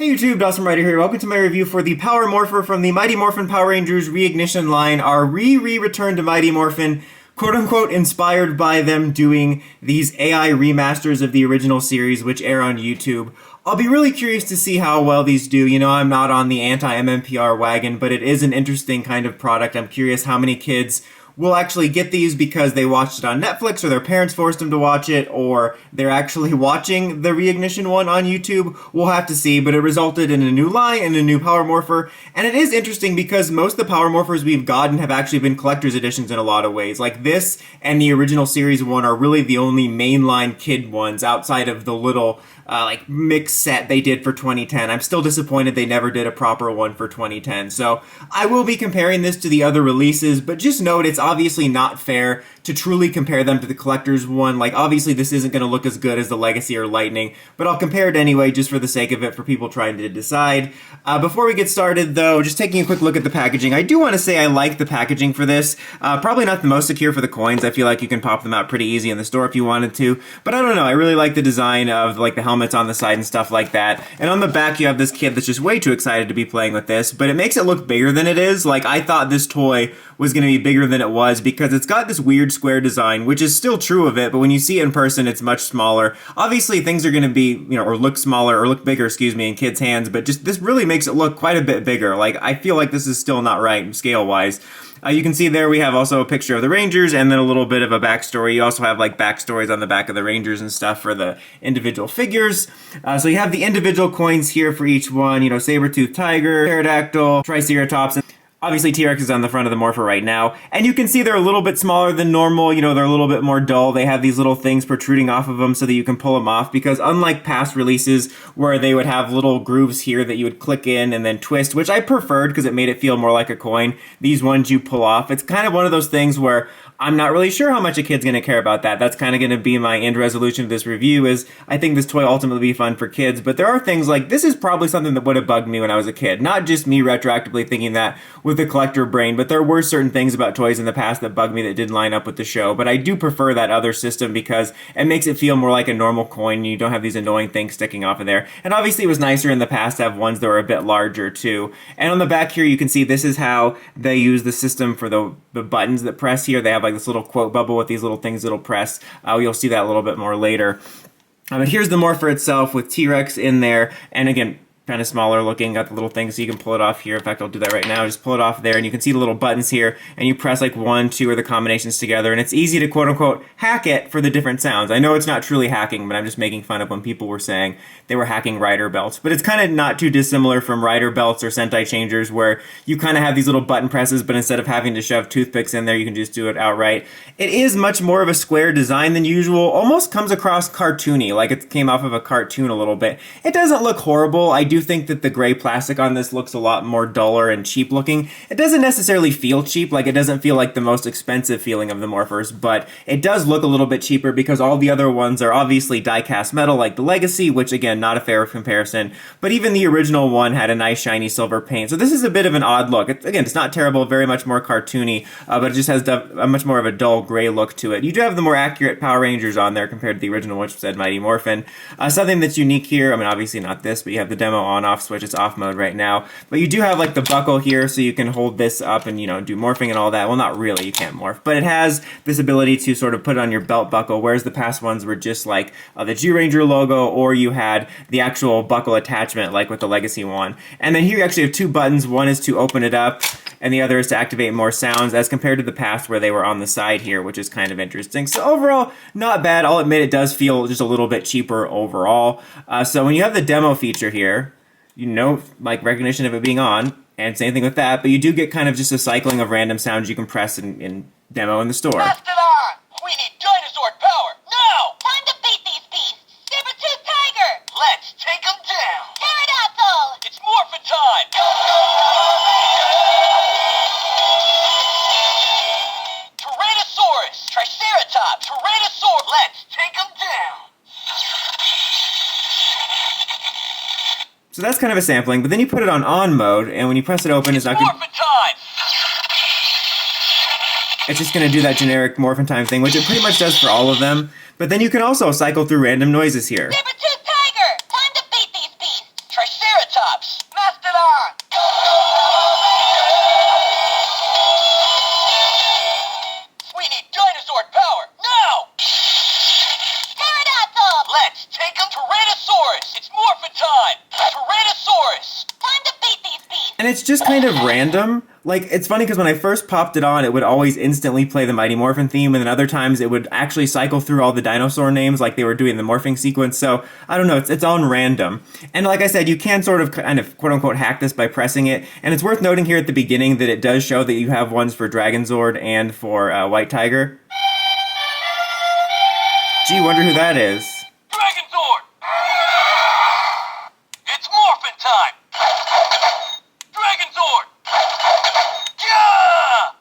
Hey YouTube, Dawson Ryder here. Welcome to my review for the Power Morpher from the Mighty Morphin Power Rangers Re-Ignition line, our re-return to Mighty Morphin, quote-unquote inspired by them doing these AI remasters of the original series which air on YouTube. I'll be really curious to see how well these do. You know, I'm not on the anti-mmpr wagon, but it is an interesting kind of product. I'm curious how many kids will actually get these because they watched it on Netflix or their parents forced them to watch it, or they're actually watching the Re-Ignition one on YouTube. We'll have to see, but it resulted in a new line and a new Power Morpher. And it is interesting because most of the Power Morphers we've gotten have actually been collector's editions in a lot of ways. Like this and the original series one are really the only mainline kid ones outside of the little like mix set they did for 2010. I'm still disappointed they never did a proper one for 2010. So I will be comparing this to the other releases, but just note it's obviously not fair to truly compare them to the collector's one. Like obviously this isn't going to look as good as the Legacy or Lightning, but I'll compare it anyway just for the sake of it for people trying to decide. Before we get started though, just taking a quick look at the packaging, I do want to say I like the packaging for this. Probably not the most secure for the coins. I feel like you can pop them out pretty easy in the store if you wanted to, but I don't know. I really like the design of like the helmets on the side and stuff like that. And on the back you have this kid that's just way too excited to be playing with this, but it makes it look bigger than it is. Like I thought this toy was going to be bigger than it was because it's got this weird square design, which is still true of it, but when you see it in person, it's much smaller. Obviously, things are going to be, you know, or look smaller, or look bigger, excuse me, in kids' hands, but just this really makes it look quite a bit bigger. Like, I feel like this is still not right scale-wise. You can see there we have also a picture of the Rangers and then a little bit of a backstory. You also have like backstories on the back of the Rangers and stuff for the individual figures. So you have the individual coins here for each one, you know, Saber-Tooth Tiger, Pterodactyl, Triceratops, and obviously, T-Rex is on the front of the Morpher right now, and you can see they're a little bit smaller than normal. You know, they're a little bit more dull. They have these little things protruding off of them so that you can pull them off, because unlike past releases where they would have little grooves here that you would click in and then twist, which I preferred because it made it feel more like a coin, these ones you pull off. It's kind of one of those things where I'm not really sure how much a kid's going to care about that. That's kind of going to be my end resolution of this review is I think this toy ultimately be fun for kids, but there are things like this is probably something that would have bugged me when I was a kid. Not just me retroactively thinking that with the collector brain, but there were certain things about toys in the past that bugged me that didn't line up with the show, but I do prefer that other system because it makes it feel more like a normal coin. You don't have these annoying things sticking off of there. And obviously it was nicer in the past to have ones that were a bit larger too. And on the back here you can see this is how they use the system for the buttons that press here. They have like this little quote bubble with these little things that'll press. You'll see that a little bit more later. But here's the Morpher itself with T-Rex in there, and again, kind of smaller looking, got the little thing so you can pull it off here. In fact, I'll do that right now. Just pull it off there and you can see the little buttons here and you press like 1, 2 or the combinations together and it's easy to quote unquote hack it for the different sounds. I know it's not truly hacking, but I'm just making fun of when people were saying they were hacking rider belts. But it's kind of not too dissimilar from rider belts or Sentai changers where you kind of have these little button presses, but instead of having to shove toothpicks in there, you can just do it outright. It is much more of a square design than usual, almost comes across cartoony, like it came off of a cartoon a little bit. It doesn't look horrible. I do think that the gray plastic on this looks a lot more duller and cheap looking. It doesn't necessarily feel cheap, like it doesn't feel like the most expensive feeling of the Morphers, but it does look a little bit cheaper because all the other ones are obviously die-cast metal like the Legacy, which again, not a fair comparison, but even the original one had a nice shiny silver paint. So this is a bit of an odd look. Again, it's not terrible, very much more cartoony, but it just has a much more of a dull gray look to it. You do have the more accurate Power Rangers on there compared to the original, which said Mighty Morphin. Something that's unique here, I mean obviously not this, but you have the demo on-off switch. It's off mode right now, but you do have like the buckle here so you can hold this up and, you know, do morphing and all that. Well, not really, you can't morph, but it has this ability to sort of put it on your belt buckle, whereas the past ones were just like the G-Ranger logo, or you had the actual buckle attachment like with the Legacy one. And then here you actually have 2 buttons. One is to open it up and the other is to activate more sounds, as compared to the past where they were on the side here, which is kind of interesting. So overall, not bad. I'll admit it does feel just a little bit cheaper overall. So when you have the demo feature here, you know, like recognition of it being on, and same thing with that, but you do get kind of just a cycling of random sounds you can press in demo in the store. Blast it on! We need dinosaur power now! Time to beat these beasts! Saber-Tooth Tiger! Let's take them down! Pterodactyl! It's Morphin time! Tyrannosaurus! Triceratops! Tyrannosaurus! Let's take them down! So that's kind of a sampling, but then you put it on mode, and when you press it open, it's not Morphin time! it's just going to do that generic Morphin time thing, which it pretty much does for all of them. But then you can also cycle through random noises here. Saber-Tooth Tiger! Time to beat these beasts! Triceratops! just kind of random. Like, it's funny because when I first popped it on, it would always instantly play the Mighty Morphin theme, and then other times it would actually cycle through all the dinosaur names like they were doing the morphing sequence. So, I don't know, it's on random. And like I said, you can sort of kind of quote-unquote hack this by pressing it, and it's worth noting here at the beginning that it does show that you have ones for Dragonzord and for White Tiger. Gee, wonder who that is. Dragonzord! It's Morphin time! Dragonzord! Yeah!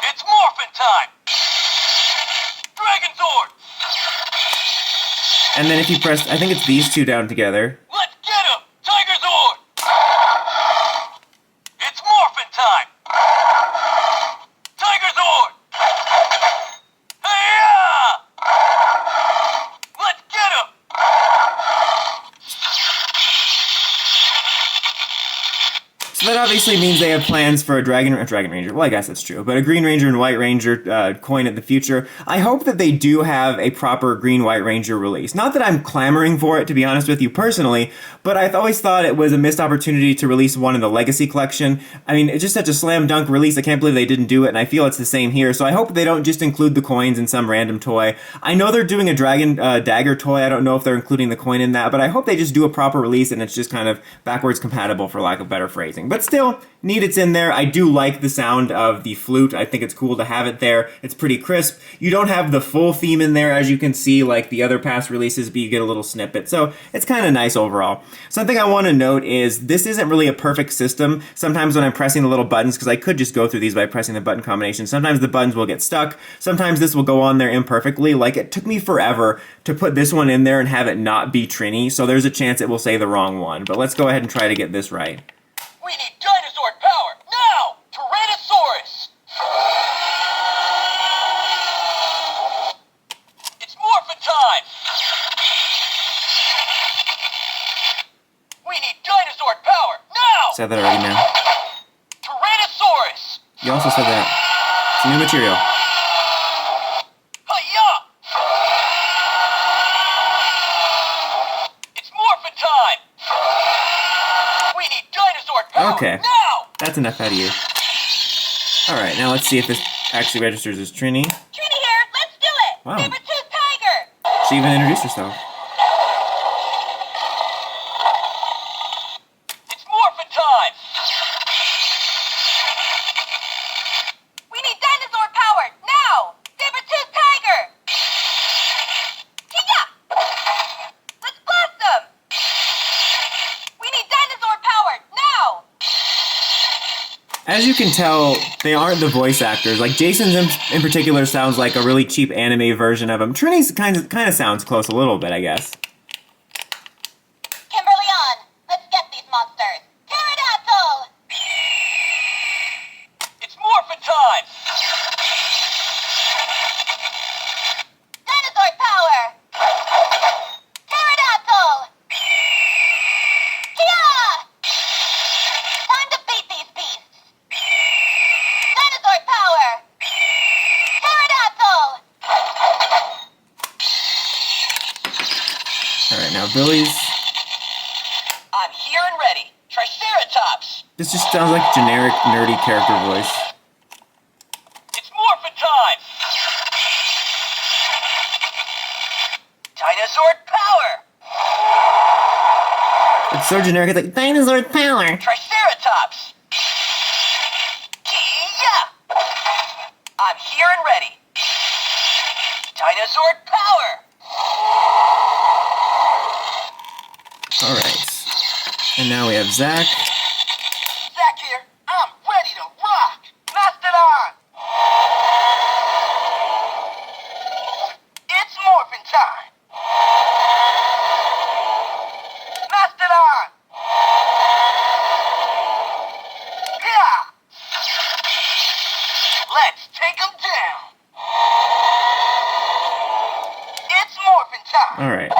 It's Morphin time! Dragonzord! And then if you press, I think it's these two down together. Let's get him! Tigerzord! It's Morphin time! Tigerzord! Hey-ya! Let's get him! So that obviously means they have plans for a Dragon Ranger. Well, I guess that's true. But a Green Ranger and White Ranger coin in the future. I hope that they do have a proper Green White Ranger release. Not that I'm clamoring for it, to be honest with you personally, but I've always thought it was a missed opportunity to release one in the Legacy Collection. I mean, it's just such a slam dunk release. I can't believe they didn't do it, and I feel it's the same here. So I hope they don't just include the coins in some random toy. I know they're doing a Dragon Dagger toy. I don't know if they're including the coin in that, but I hope they just do a proper release and it's just kind of backwards compatible, for lack of better phrasing. But still, neat it's in there. I do like the sound of the flute. I think it's cool to have it there. It's pretty crisp. You don't have the full theme in there, as you can see, like the other past releases, but you get a little snippet. So it's kind of nice overall. Something I want to note is this isn't really a perfect system. Sometimes when I'm pressing the little buttons, because I could just go through these by pressing the button combination, sometimes the buttons will get stuck. Sometimes this will go on there imperfectly. Like, it took me forever to put this one in there and have it not be Trini, so there's a chance it will say the wrong one. But let's go ahead and try to get this right. We need dinosaur power now! Tyrannosaurus! It's Morphin time! We need dinosaur power now! Said that already, man. Tyrannosaurus! You also said that. It's new material. Hi-ya! It's Morphin time! We need dinosaur power Okay. now! That's enough out of you. Alright, now let's see if this actually registers as Trini. Trini here, let's do it! Wow. Saber-tooth tiger! She even introduced herself. It's Morphin time! We need dinosaur power now! Saber-tooth tiger! Yeah! Let's blast them! We need dinosaur power now! As you can tell, they aren't the voice actors. Like, Jason's in particular sounds like a really cheap anime version of him. Trini's kind of sounds close a little bit, I guess. Kimberly on! Let's get these monsters! Pterodactyl! It's Morphin time! Dinosaur power! Pterodactyl! Yeah! Time to beat these beasts! Dinosaur power! Pterodactyl! Alright, now Billy's... I'm here and ready. Triceratops! This just sounds like generic, nerdy character voice. It's Morphin time! Dinosaur power! It's so generic, it's like, dinosaur power! Triceratops! Yeah! I'm here and ready. Dinosaur power! Alright. And now we have Zack. Zack here. I'm ready to rock. Mastodon! It's Morphin time. Mastodon! Yeah! Let's take him down. It's Morphin time. Alright.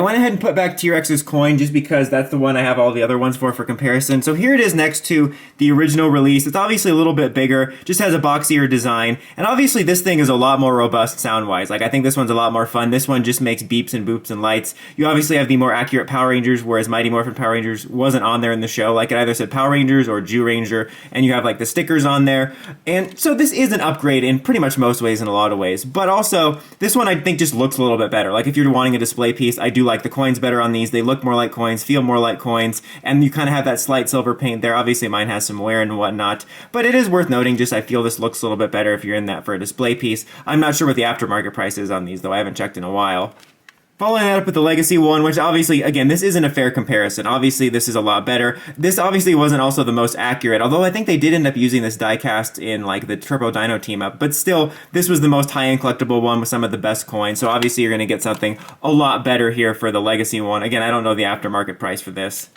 I went ahead and put back T-Rex's coin just because that's the one I have all the other ones for comparison. So here it is next to the original release. It's obviously a little bit bigger, just has a boxier design. And obviously this thing is a lot more robust sound-wise. Like I think this one's a lot more fun. This one just makes beeps and boops and lights. You obviously have the more accurate Power Rangers, whereas Mighty Morphin Power Rangers wasn't on there in the show. Like it either said Power Rangers or Jew Ranger, and you have like the stickers on there. And so this is an upgrade in pretty much most ways in a lot of ways. But also, this one I think just looks a little bit better. Like if you're wanting a display piece, I do like the coins better on these. They look more like coins, feel more like coins, and you kind of have that slight silver paint there. Obviously mine has some wear and whatnot, but it is worth noting just I feel this looks a little bit better if you're in that for a display piece. I'm not sure what the aftermarket price is on these though. I haven't checked in a while. Following that up with the Legacy one, which obviously, again, this isn't a fair comparison. Obviously, this is a lot better. This obviously wasn't also the most accurate, although I think they did end up using this diecast in like the Turbo Dino team up, but still, this was the most high-end collectible one with some of the best coins, so obviously you're going to get something a lot better here for the Legacy one. Again, I don't know the aftermarket price for this.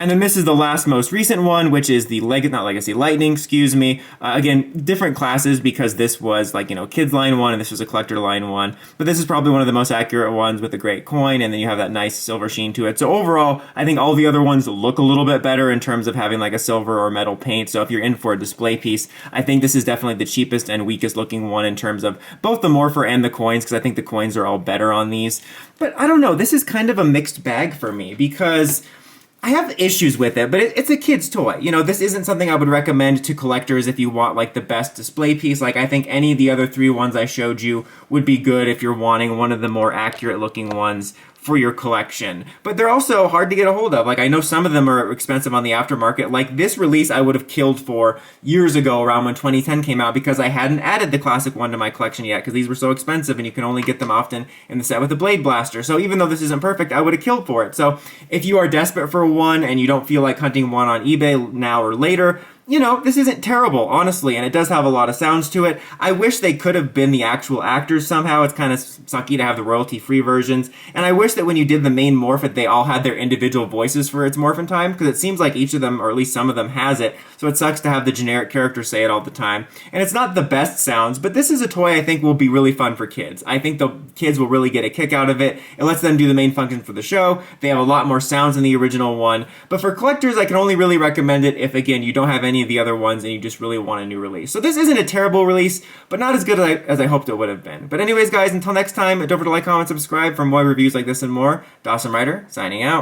And then this is the last most recent one, which is the Lightning, excuse me. Again, different classes because this was like, kids line one and this was a collector line one. But this is probably one of the most accurate ones with a great coin, and then you have that nice silver sheen to it. So overall, I think all the other ones look a little bit better in terms of having like a silver or metal paint. So if you're in for a display piece, I think this is definitely the cheapest and weakest looking one in terms of both the Morpher and the coins, because I think the coins are all better on these. But I don't know, this is kind of a mixed bag for me because I have issues with it, but it's a kid's toy. This isn't something I would recommend to collectors if you want like the best display piece. Like I think any of the other three ones I showed you would be good if you're wanting one of the more accurate looking ones for your collection. But they're also hard to get a hold of. Like I know some of them are expensive on the aftermarket. Like this release I would have killed for years ago around when 2010 came out because I hadn't added the classic one to my collection yet because these were so expensive and you can only get them often in the set with the Blade Blaster. So even though this isn't perfect, I would have killed for it. So if you are desperate for one and you don't feel like hunting one on eBay now or later, this isn't terrible, honestly, and it does have a lot of sounds to it. I wish they could have been the actual actors somehow. It's kind of sucky to have the royalty-free versions, and I wish that when you did the main Morphin, they all had their individual voices for its Morphin time, because it seems like each of them, or at least some of them, has it, so it sucks to have the generic character say it all the time. And it's not the best sounds, but this is a toy I think will be really fun for kids. I think the kids will really get a kick out of it. It lets them do the main function for the show. They have a lot more sounds than the original one, but for collectors, I can only really recommend it if, again, you don't have any of the other ones and you just really want a new release. So this isn't a terrible release, but not as good as I hoped it would have been. But anyways, guys, until next time, don't forget to like, comment, subscribe for more reviews like this and more. Dawson Ryder, signing out.